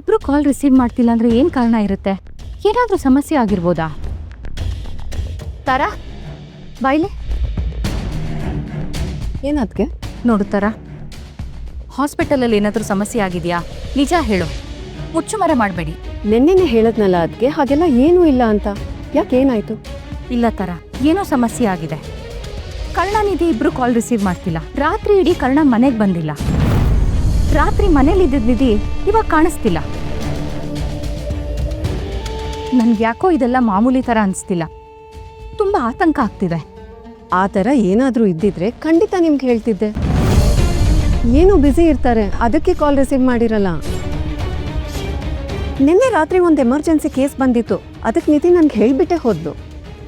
ಇಬ್ರು call receive ಮಾಡ್ತಿಲ್ಲ ಅಂದ್ರೆ ಏನ್ ಕಾರಣ ಇರುತ್ತೆ? ಏನಾದ್ರೂ ಸಮಸ್ಯೆ ಆಗಿರ್ಬೋದಾ? ತಾರಾ ಬಾಯ್ಲೆ. ಏನದ್ಕೆ? ನೋಡು ತಾರಾ, ಹಾಸ್ಪಿಟಲಲ್ಲಿ ಏನಾದ್ರೂ ಸಮಸ್ಯೆ ಆಗಿದೆಯಾ? ನಿಜ ಹೇಳು, ಮುಚ್ಚುಮರೆ ಮಾಡಬೇಡಿ. ನೆನ್ನೆನೆ ಹೇಳದ್ನಲ್ಲ ಅದ್ಕೆ, ಹಾಗೆಲ್ಲ ಏನೂ ಇಲ್ಲ ಅಂತ. ಯಾಕೆ ಏನಾಯ್ತು? ಇಲ್ಲ ತಾರಾ, ಏನೋ ಸಮಸ್ಯೆ ಆಗಿದೆ. ಕರುಣಾನಿಧಿ ಇಬ್ರು ಕಾಲ್ ರಿಸೀವ್ ಮಾಡ್ತಿಲ್ಲ. ರಾತ್ರಿ ಇಡೀ ಕರ್ಣ ಮನೆಗೆ ಬಂದಿಲ್ಲ. ರಾತ್ರಿ ಮನೇಲಿ ಇದ್ದಿದ್ದ ನಿಧಿ ಇವಾಗ ಕಾಣಿಸ್ತಿಲ್ಲ. ನನ್ಗೆ ಯಾಕೋ ಇದೆಲ್ಲ ಮಾಮೂಲಿ ಥರ ಅನಿಸ್ತಿಲ್ಲ. ತುಂಬ ಆತಂಕ ಆಗ್ತಿದೆ. ಆ ಥರ ಏನಾದರೂ ಇದ್ದಿದ್ರೆ ಖಂಡಿತ ನಿಮ್ಗೆ ಹೇಳ್ತಿದ್ದೆ. ಏನೋ ಬ್ಯುಸಿ ಇರ್ತಾರೆ, ಅದಕ್ಕೆ ಕಾಲ್ ರಿಸೀವ್ ಮಾಡಿರಲ್ಲ. ನಿನ್ನೆ ರಾತ್ರಿ ಒಂದು ಎಮರ್ಜೆನ್ಸಿ ಕೇಸ್ ಬಂದಿತ್ತು, ಅದಕ್ಕೆ ನಿಧಿ ನನ್ಗೆ ಹೇಳಿಬಿಟ್ಟೆ ಹೋದ್ಲು.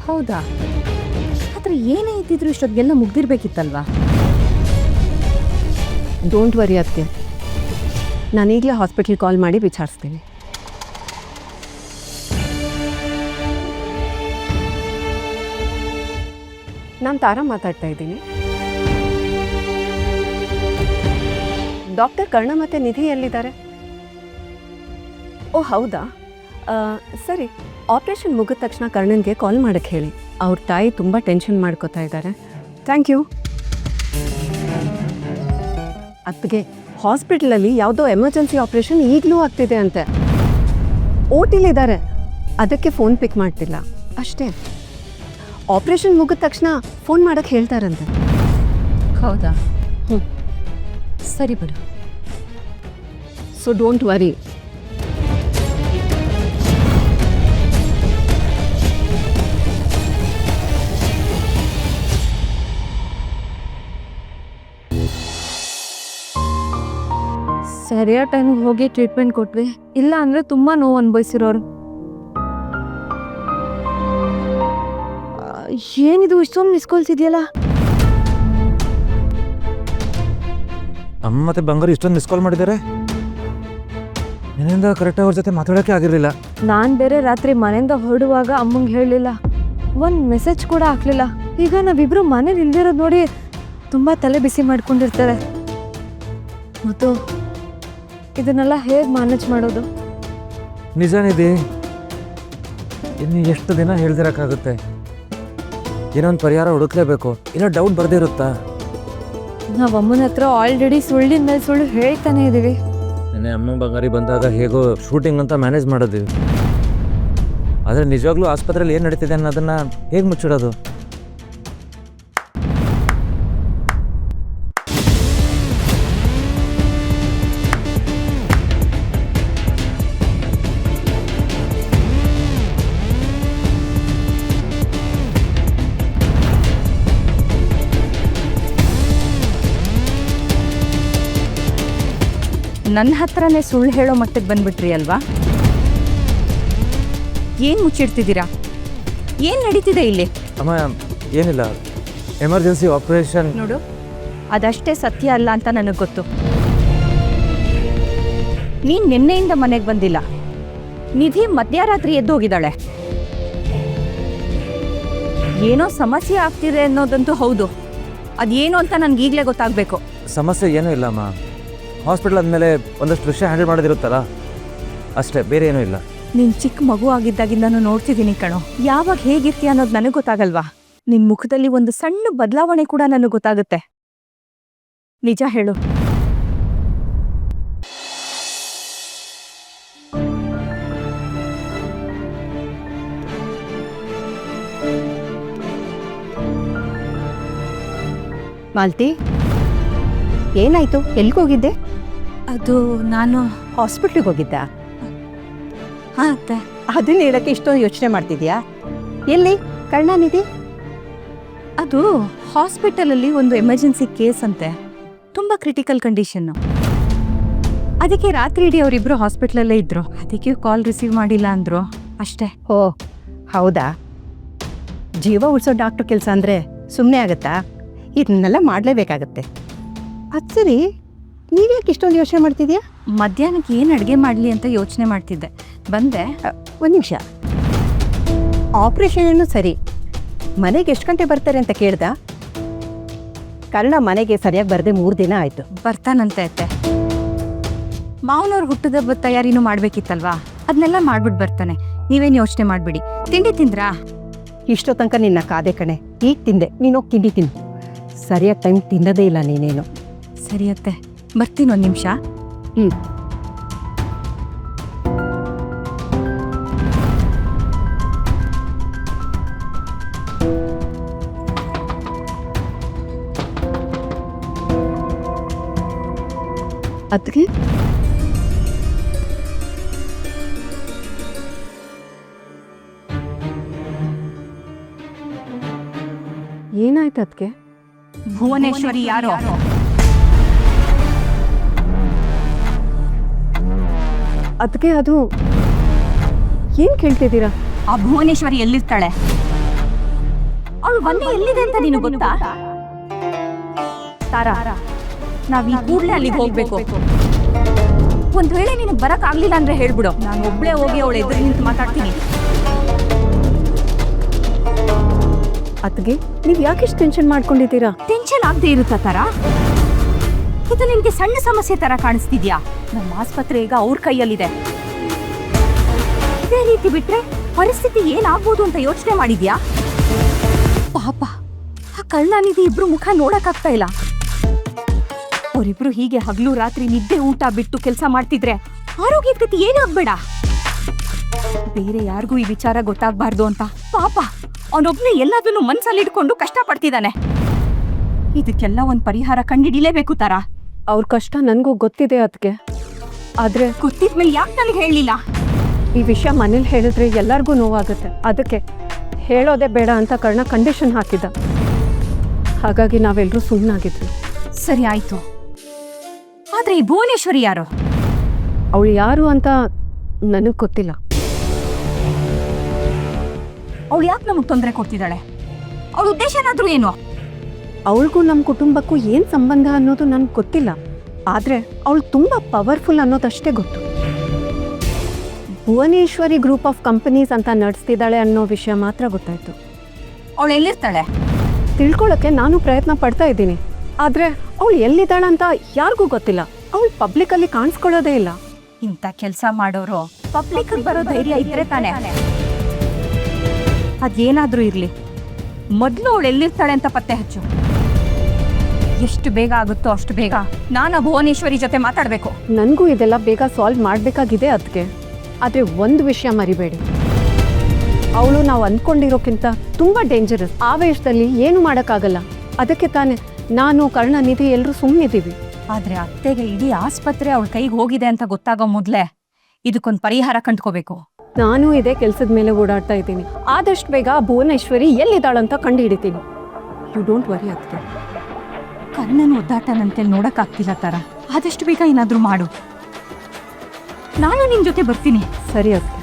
ಹೌದಾ? ಆದರೆ ಏನೇ ಇದ್ದಿದ್ರು ಇಷ್ಟೊತ್ತಿಗೆಲ್ಲ ಮುಗ್ದಿರ್ಬೇಕಿತ್ತಲ್ವಾ? ಡೋಂಟ್ ವರಿ ಅದಕ್ಕೆ, ನಾನೀಗಲೇ ಹಾಸ್ಪಿಟ್ಲ್ ಕಾಲ್ ಮಾಡಿ ವಿಚಾರಿಸ್ತೀನಿ. ನಾನು ತಾರಾ ಮಾತಾಡ್ತಾ ಇದ್ದೀನಿ. ಡಾಕ್ಟರ್ ಕರ್ಣ ಮತ್ತು ನಿಧಿ ಎಲ್ಲಿದ್ದಾರೆ? ಓ ಹೌದಾ, ಸರಿ. ಆಪ್ರೇಷನ್ ಮುಗಿದ ತಕ್ಷಣ ಕರ್ಣನ್ಗೆ ಕಾಲ್ ಮಾಡೋಕ್ಕೆ ಹೇಳಿ. ಅವ್ರ ತಾಯಿ ತುಂಬ ಟೆನ್ಷನ್ ಮಾಡ್ಕೋತಾ ಇದ್ದಾರೆ. Thank you. ಅತ್ತಿಗೆ, ಹಾಸ್ಪಿಟಲಲ್ಲಿ ಯಾವುದೋ ಎಮರ್ಜೆನ್ಸಿ ಆಪ್ರೇಷನ್ ಈಗಲೂ ಆಗ್ತಿದೆ ಅಂತೆ. ಓಟಿಲಿದ್ದಾರೆ, ಅದಕ್ಕೆ ಫೋನ್ ಪಿಕ್ ಮಾಡ್ತಿಲ್ಲ ಅಷ್ಟೇ. ಆಪ್ರೇಷನ್ ಮುಗಿದ ತಕ್ಷಣ ಫೋನ್ ಮಾಡೋಕ್ಕೆ ಹೇಳ್ತಾರಂತೆ. ಹೌದಾ? ಸರಿ ಬಿಡು. So don't worry. ಸರಿಯಾದ ಟೈಮಿಗೆ ಹೋಗಿ ಟ್ರೀಟ್ಮೆಂಟ್ ಕೊಟ್ವಿ. ಇಲ್ಲ ಅಂದರೆ ತುಂಬ ನೋವು ಅನುಭವಿಸಿರೋರು. ಏನಿದು ಇಷ್ಟೊಂದು ಮಿಸ್ಕೊಳ್ತಿದೆಯಲ್ಲ? ಅಮ್ಮ ಮತ್ತೆ ಬಂಗಾರ ಇಷ್ಟೊಂದು ಮಿಸ್ ಕಾಲ್ ಮಾಡಿದ್ದಾರೆ. ನಿನ್ನಿಂದ ಕರೆಕ್ಟಾಗಿ ಅವ್ರ ಜೊತೆ ಮಾತಾಡೋಕ್ಕೆ ಆಗಿರಲಿಲ್ಲ. ನಾನು ಬೇರೆ ರಾತ್ರಿ ಮನೆಯಿಂದ ಹೊರಡುವಾಗ ಅಮ್ಮಂಗೆ ಹೇಳಲಿಲ್ಲ, ಒಂದು ಮೆಸೇಜ್ ಕೂಡ ಹಾಕ್ಲಿಲ್ಲ. ಈಗ ನಾವಿಬ್ರು ಮನೇಲಿ ಇಲ್ದಿರೋದು ನೋಡಿ ತುಂಬ ತಲೆ ಬಿಸಿ ಮಾಡ್ಕೊಂಡಿರ್ತಾರೆ. ಮತ್ತು ಇದನ್ನೆಲ್ಲ ಹೇಗೆ ಮ್ಯಾನೇಜ್ ಮಾಡೋದು? ನಿಜಾನಿದೆ, ಇನ್ನು ಎಷ್ಟು ದಿನ ಹೇಳ್ದಿರೋಕ್ಕಾಗುತ್ತೆ? ಏನೋ ಒಂದು ಪರಿಹಾರ ಹುಡುಕ್ಲೇಬೇಕು. ಏನೋ ಡೌಟ್ ಬರದೇ ಇರುತ್ತಾ? ನಾವು ಅಮ್ಮನ ಹತ್ರ ಆಲ್ರೆಡಿ ಸುಳ್ಳಿನ ಮೇಲೆ ಸುಳ್ಳು ಹೇಳ್ತಾನೆ ಇದ್ದೀವಿ. ನೆನ್ನೆ ಅಮ್ಮ ಬಂಗಾರಿ ಬಂದಾಗ ಹೇಗೋ ಶೂಟಿಂಗ್ ಅಂತ ಮ್ಯಾನೇಜ್ ಮಾಡಿದ್ವಿ. ಆದರೆ ನಿಜವಾಗ್ಲೂ ಆಸ್ಪತ್ರೆಯಲ್ಲಿ ಏನು ನಡೀತಿದೆ ಅನ್ನೋದನ್ನು ಹೇಗೆ ಮುಚ್ಚಿಡೋದು? ನನ್ನ ಹತ್ರನೇ ಸುಳ್ಳು ಹೇಳೋ ಮಟ್ಟಕ್ಕೆ ಬಂದ್ಬಿಟ್ರಿ ಅಲ್ವಾ? ಏನು ಮುಚ್ಚಿಡ್ತಿದ್ದೀರಾ? ಏನು ನಡೀತಿದೆ ಇಲ್ಲಿ? ಅಮ್ಮ ಏನಿಲ್ಲ, ಎಮರ್ಜೆನ್ಸಿ ಆಪರೇಷನ್. ನೋಡು, ಅದಷ್ಟೇ ಸತ್ಯ ಅಲ್ಲ ಅಂತ ನನಗೆ ಗೊತ್ತು. ನೀನು ನಿನ್ನೆಯಿಂದ ಮನೆಗೆ ಬಂದಿಲ್ಲ. ನಿಧಿ ಮಧ್ಯರಾತ್ರಿ ಎದ್ದೋಗಿದ್ದಾಳೆ. ಏನೋ ಸಮಸ್ಯೆ ಆಗ್ತಿದೆ ಅನ್ನೋದಂತೂ ಹೌದು. ಅದೇನು ಅಂತ ನನಗೀಗಲೇ ಗೊತ್ತಾಗಬೇಕು. ಸಮಸ್ಯೆ ಏನೂ ಇಲ್ಲ ಅಮ್ಮ. ಹಾಸ್ಪಿಟಲ್ ಆದಮೇಲೆ ಒಂದಷ್ಟು ವಿಷಯ ಹ್ಯಾಂಡಲ್ ಮಾಡೋದಿರುತ್ತಲ್ಲ, ಅಷ್ಟೇ, ಬೇರೆ ಏನೂ ಇಲ್ಲ. ನೀನು ಚಿಕ್ಕ ಮಗು ಆಗಿದ್ದಾಗಿಂದನೂ ನೋಡ್ತಿದ್ದೀನಿ ಕಣೋ. ಯಾವಾಗ ಹೇಗಿರ್ತೀಯ ಅನ್ನೋದು ನನಗೆ ಗೊತ್ತಾಗಲ್ವಾ? ನಿನ್ನ ಮುಖದಲ್ಲಿ ಒಂದು ಸಣ್ಣ ಬದಲಾವಣೆ ಕೂಡ ನನಗೆ ಗೊತ್ತಾಗುತ್ತೆ. ನಿಜ ಹೇಳು. ಮಾಲ್ತಿ, ಏನಾಯ್ತು? ಎಲ್ಲಿಗೋಗಿದ್ದೆ? ಅದು ನಾನು ಹಾಸ್ಪಿಟ್ಲಿಗೆ ಹೋಗಿದ್ದ? ಹಾಂ ಅತ್ತೆ. ಅದನ್ನ ಹೇಳಕ್ಕೆ ಇಷ್ಟೊಂದು ಯೋಚನೆ ಮಾಡ್ತಿದ್ಯಾ? ಎಲ್ಲಿ ಕರುಣಾನಿಧಿ? ಅದು ಹಾಸ್ಪಿಟಲಲ್ಲಿ ಒಂದು ಎಮರ್ಜೆನ್ಸಿ ಕೇಸ್ ಅಂತೆ, ತುಂಬ ಕ್ರಿಟಿಕಲ್ ಕಂಡೀಷನ್ನು. ಅದಕ್ಕೆ ರಾತ್ರಿ ಇಡೀ ಅವರಿಬ್ಬರು ಹಾಸ್ಪಿಟ್ಲಲ್ಲೇ ಇದ್ರು. ಅದಕ್ಕೆ ಕಾಲ್ ರಿಸೀವ್ ಮಾಡಿಲ್ಲ ಅಂದರು ಅಷ್ಟೇ. ಓ ಹೌದಾ? ಜೀವ ಉಳಿಸೋ ಡಾಕ್ಟ್ರ್ ಕೆಲಸ ಅಂದರೆ ಸುಮ್ಮನೆ ಆಗುತ್ತಾ? ಇದನ್ನೆಲ್ಲ ಮಾಡಲೇಬೇಕಾಗತ್ತೆ. ಅದು ಸರಿ, ನೀವ್ಯಾಕೆ ಇಷ್ಟೊಂದು ಯೋಚನೆ ಮಾಡ್ತಿದ್ಯಾ? ಮಧ್ಯಾಹ್ನಕ್ಕೆ ಏನು ಅಡುಗೆ ಮಾಡಲಿ ಅಂತ ಯೋಚನೆ ಮಾಡ್ತಿದ್ದೆ, ಬಂದೆ. ಒಂದು ನಿಮಿಷ. ಆಪ್ರೇಷನ್ ಏನು ಸರಿ, ಮನೆಗೆ ಎಷ್ಟು ಗಂಟೆ ಬರ್ತಾರೆ ಅಂತ ಕೇಳ್ದ? ಕರ್ಣ ಮನೆಗೆ ಸರಿಯಾಗಿ ಬರದೆ 3 ದಿನ ಆಯಿತು. ಬರ್ತಾನಂತೆ ಅತ್ತೆ. ಮಾವನವ್ರ ಹುಟ್ಟದಬ್ಬ ತಯಾರಿನೂ ಮಾಡ್ಬೇಕಿತ್ತಲ್ವಾ, ಅದನ್ನೆಲ್ಲ ಮಾಡ್ಬಿಟ್ಟು ಬರ್ತಾನೆ. ನೀವೇನು ಯೋಚನೆ ಮಾಡ್ಬಿಡಿ. ತಿಂಡಿ ತಿಂದ್ರಾ? ಇಷ್ಟೋ ತನಕ ನಿನ್ನ ಕಾದೆ ಕಣೆ, ಈಗ ತಿಂದೆ, ನೀನೋಗಿ ತಿಂಡಿ ತಿನ್ನು. ಸರಿಯಾಗಿ ಟೈಮ್ ತಿನ್ನೋದೇ ಇಲ್ಲ ನೀನೇನು. ಸರಿಯತ್ತೆ, ಬರ್ತೀನಿ ಒಂದು ನಿಮಿಷ. ಹ್ಞೂ. ಅದಕ್ಕೆ ಏನಾಯ್ತು ಅದಕ್ಕೆ? ಭುವನೇಶ್ವರಿ ಯಾರೋ? ಅದಕ್ಕೆ ಅದು ಏನು ಕೇಳ್ತಿದ್ದೀರಾ? ಆ ಭುವನೇಶ್ವರಿ ಎಲ್ಲಿರ್ತಾಳೆ? ಅವಳು ಬಂದೆ ಎಲ್ಲಿದೆ ಅಂತ ನೀನು ಗೊತ್ತಾ? ತಾರಾ, ನಾವ್ ಈ ಕೂಡಲೇ ಅಲ್ಲಿಗೆ ಹೋಗ್ಬೇಕು. ಒಂದ್ ವೇಳೆ ನಿನಗೆ ಬರಕ್ ಆಗ್ಲಿಲ್ಲ ಅಂದ್ರೆ ಹೇಳ್ಬಿಡು, ನಾನು ಒಬ್ಳೆ ಹೋಗಿ ಅವಳು ಎದುರು ನಿಂತು ಮಾತಾಡ್ತೀನಿ. ಅದಕ್ಕೆ ನೀವು ಯಾಕೆಷ್ಟು ಟೆನ್ಷನ್ ಮಾಡ್ಕೊಂಡಿದ್ದೀರಾ? ಟೆನ್ಷನ್ ಆಗದೆ ಇರುತ್ತಾ ತಾರಾ? ಇದು ನಿನ್ಗೆ ಸಣ್ಣ ಸಮಸ್ಯೆ ತರ ಕಾಣಿಸ್ತಿದ್ಯಾ? ನಮ್ಮ ಆಸ್ಪತ್ರೆ ಈಗ ಅವ್ರ ಕೈಯಲ್ಲಿದೆ. ಇದೇ ರೀತಿ ಬಿಟ್ರೆ ಪರಿಸ್ಥಿತಿ ಏನಾಗ್ಬೋದು ಅಂತ ಯೋಚನೆ ಮಾಡಿದ್ಯಾ? ಪಾಪ ಆ ಕರುಣಾನಿಧಿ ಇಬ್ರು ಮುಖ ನೋಡಕ್ಕಾಗ್ತಾ ಇಲ್ಲ. ಅವರಿಬ್ರು ಹೀಗೆ ಹಗಲು ರಾತ್ರಿ ನಿದ್ದೆ ಊಟ ಬಿಟ್ಟು ಕೆಲಸ ಮಾಡ್ತಿದ್ರೆ ಆರೋಗ್ಯದ ಗತಿ ಏನಾಗ್ಬೇಡ. ಬೇರೆ ಯಾರಿಗೂ ಈ ವಿಚಾರ ಗೊತ್ತಾಗ್ಬಾರ್ದು ಅಂತ ಪಾಪ ಅವನೊಬ್ನೇ ಎಲ್ಲದನ್ನು ಮನ್ಸಲ್ಲಿ ಇಟ್ಕೊಂಡು ಕಷ್ಟ ಪಡ್ತಿದ್ದಾನೆ. ಇದಕ್ಕೆಲ್ಲ ಒಂದ್ ಪರಿಹಾರ ಕಂಡಿಡಿಲೇಬೇಕು ತಾರಾ. ಅವ್ರ ಕಷ್ಟ ನನಗೂ ಗೊತ್ತಿದೆ ಅದಕ್ಕೆ, ಆದರೆ ಗೊತ್ತಿದ್ಮೇಲೆ ಯಾಕೆ ನನಗೆ ಹೇಳಲಿಲ್ಲ? ಈ ವಿಷಯ ಮನೇಲಿ ಹೇಳಿದ್ರೆ ಎಲ್ಲರಿಗೂ ನೋವಾಗುತ್ತೆ. ಅದಕ್ಕೆ ಹೇಳೋದೇ ಬೇಡ ಅಂತ ಕರ್ಣ ಕಂಡೀಷನ್ ಹಾಕಿದ್ದ. ಹಾಗಾಗಿ ನಾವೆಲ್ಲರೂ ಸುಮ್ಮನಾಗಿದ್ವಿ. ಸರಿ ಆಯ್ತು, ಆದ್ರೆ ಈ ಭುವನೇಶ್ವರಿ ಯಾರು? ಅವಳು ಯಾರು ಅಂತ ನನಗೆ ಗೊತ್ತಿಲ್ಲ. ಅವಳು ಯಾಕೆ ನಮಗೆ ತೊಂದರೆ ಕೊಡ್ತಿದ್ದಾಳೆ? ಅವಳ ಉದ್ದೇಶ ಏನಾದ್ರೂ ಏನು? ಅವಳಿಗೂ ನಮ್ಮ ಕುಟುಂಬಕ್ಕೂ ಏನು ಸಂಬಂಧ ಅನ್ನೋದು ನನಗೆ ಗೊತ್ತಿಲ್ಲ. ಆದರೆ ಅವಳು ತುಂಬ ಪವರ್ಫುಲ್ ಅನ್ನೋದಷ್ಟೇ ಗೊತ್ತು. ಭುವನೇಶ್ವರಿ ಗ್ರೂಪ್ ಆಫ್ ಕಂಪನೀಸ್ ಅಂತ ನಡೆಸ್ತಿದ್ದಾಳೆ ಅನ್ನೋ ವಿಷಯ ಮಾತ್ರ ಗೊತ್ತಾಯ್ತು. ಅವಳು ಎಲ್ಲಿರ್ತಾಳೆ? ತಿಳ್ಕೊಳ್ಳೋಕ್ಕೆ ನಾನು ಪ್ರಯತ್ನ ಪಡ್ತಾ ಇದ್ದೀನಿ. ಆದರೆ ಅವಳು ಎಲ್ಲಿದ್ದಾಳಂತ ಯಾರಿಗೂ ಗೊತ್ತಿಲ್ಲ. ಅವಳು ಪಬ್ಲಿಕಲ್ಲಿ ಕಾಣಿಸ್ಕೊಳ್ಳೋದೇ ಇಲ್ಲ. ಇಂಥ ಕೆಲಸ ಮಾಡೋರು ಪಬ್ಲಿಕ್ ಬರೋ ಧೈರ್ಯ ಇದ್ರೆ ತಾನೆ. ಅದೇನಾದ್ರೂ ಇರ್ಲಿ, ಮೊದಲು ಅವಳು ಎಲ್ಲಿರ್ತಾಳೆ ಅಂತ ಪತ್ತೆ ಹಚ್ಚು. ಎಷ್ಟು ಬೇಗ ಆಗುತ್ತೋ ಅಷ್ಟು ಬೇಗ ನಾನು ಭುವನೇಶ್ವರಿ ಜೊತೆ ಮಾತಾಡಬೇಕು. ನನಗೂ ಇದೆಲ್ಲ ಬೇಗ ಸಾಲ್ವ್ ಮಾಡಬೇಕಾಗಿದೆ ಅದಕ್ಕೆ. ಆದರೆ ಒಂದು ವಿಷಯ ಮರಿಬೇಡಿ, ಅವಳು ನಾವು ಅಂದ್ಕೊಂಡಿರೋಕ್ಕಿಂತ ತುಂಬ ಡೇಂಜರಸ್. ಆವೇಶದಲ್ಲಿ ಏನು ಮಾಡೋಕ್ಕಾಗಲ್ಲ. ಅದಕ್ಕೆ ತಾನೇ ನಾನು ಕರುಣಾನಿಧಿ ಎಲ್ಲರೂ ಸುಮ್ಮನಿದ್ದೀವಿ. ಆದ್ರೆ ಅತ್ತೆಗೆ ಇಡೀ ಆಸ್ಪತ್ರೆ ಅವಳ ಕೈಗೆ ಹೋಗಿದೆ ಅಂತ ಗೊತ್ತಾಗೋ ಮೊದಲೇ ಇದಕ್ಕೊಂದು ಪರಿಹಾರ ಕಂಡುಕೋಬೇಕು. ನಾನು ಇದೇ ಕೆಲಸದ ಮೇಲೆ ಓಡಾಡ್ತಾ ಇದ್ದೀನಿ. ಆದಷ್ಟು ಬೇಗ ಭುವನೇಶ್ವರಿ ಎಲ್ಲಿದ್ದಾಳಂತ ಕಂಡು ಹಿಡಿತೀನಿ. ಯು ಡೋಂಟ್ ವರಿ ಅದಕ್ಕೆ. ಕರ್ಣನ ಒದ್ದಾಟ ನಂತೇಳಿ ನೋಡಕ್ಕಾಗ್ತಿಲ್ಲ ತರ. ಆದಷ್ಟು ಬೇಗ ಏನಾದ್ರೂ ಮಾಡು. ನಾನು ನಿನ್ ಜೊತೆ ಬರ್ತೀನಿ. ಸರಿ ಅದಕ್ಕೆ.